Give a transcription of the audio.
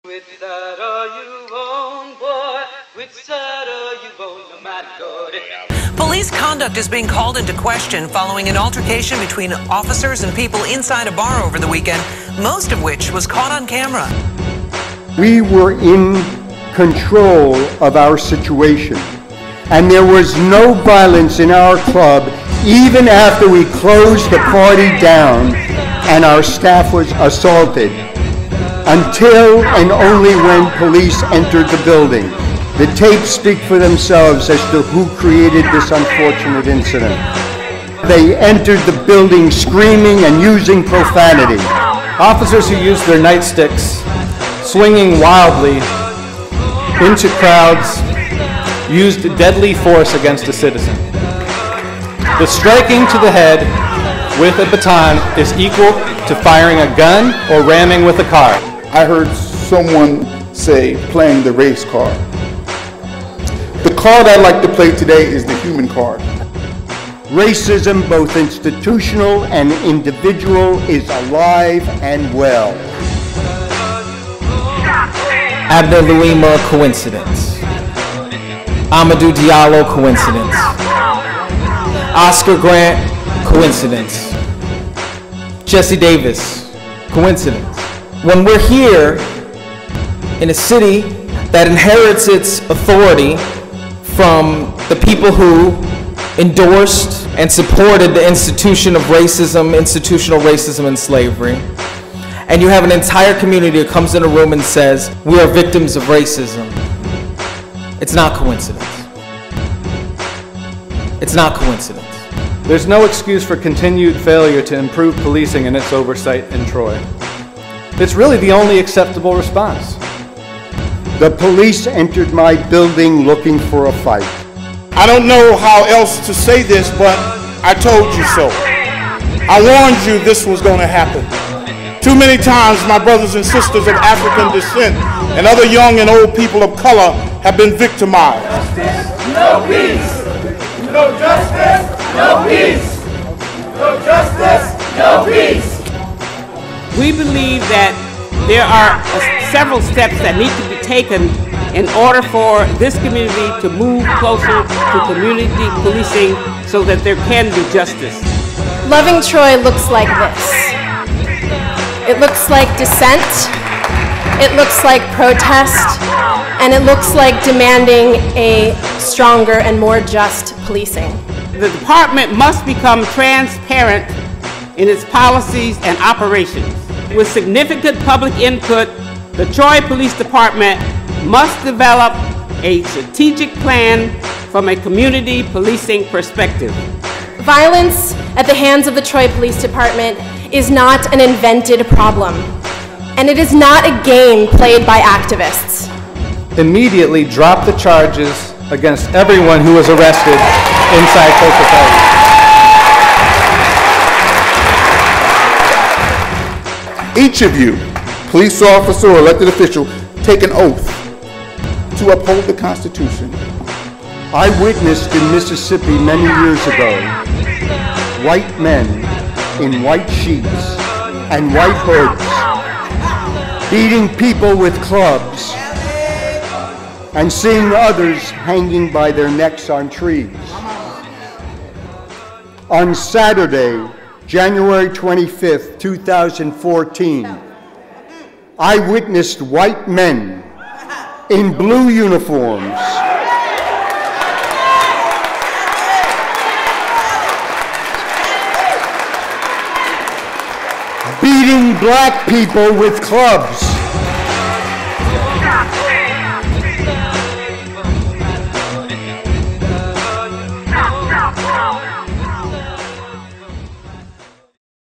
Which side are you on, boy? Which side are you on, no matter what? Police conduct is being called into question following an altercation between officers and people inside a bar over the weekend, most of which was caught on camera. We were in control of our situation, and there was no violence in our club even after we closed the party down and our staff was assaulted, until and only when police entered the building. The tapes speak for themselves as to who created this unfortunate incident. They entered the building screaming and using profanity. Officers who used their nightsticks, swinging wildly into crowds, used deadly force against a citizen. The striking to the head with a baton is equal to firing a gun or ramming with a car. I heard someone say playing the race card. The card I'd like to play today is the human card. Racism, both institutional and individual, is alive and well. Abner Louima, coincidence. Amadou Diallo, coincidence. Oscar Grant, coincidence. Jesse Davis, coincidence. When we're here in a city that inherits its authority from the people who endorsed and supported the institution of racism, institutional racism and slavery, and you have an entire community that comes in a room and says, we are victims of racism, it's not coincidence. It's not coincidence. There's no excuse for continued failure to improve policing and its oversight in Troy. It's really the only acceptable response. The police entered my building looking for a fight. I don't know how else to say this, but I told you so. I warned you this was going to happen. Too many times my brothers and sisters of African descent and other young and old people of color have been victimized. No peace! No justice! No peace! No justice! No peace! We believe that there are several steps that need to be taken in order for this community to move closer to community policing so that there can be justice. Loving Troy looks like this. It looks like dissent, it looks like protest, and it looks like demanding a stronger and more just policing. The department must become transparent in its policies and operations. With significant public input, the Troy Police Department must develop a strategic plan from a community policing perspective. Violence at the hands of the Troy Police Department is not an invented problem, and it is not a game played by activists. Immediately drop the charges against everyone who was arrested inside Coca-Cola. Each of you, police officer or elected official, take an oath to uphold the Constitution. I witnessed in Mississippi many years ago white men in white sheets and white hoods beating people with clubs and seeing others hanging by their necks on trees. On Saturday, January 25th, 2014, I witnessed white men in blue uniforms beating black people with clubs.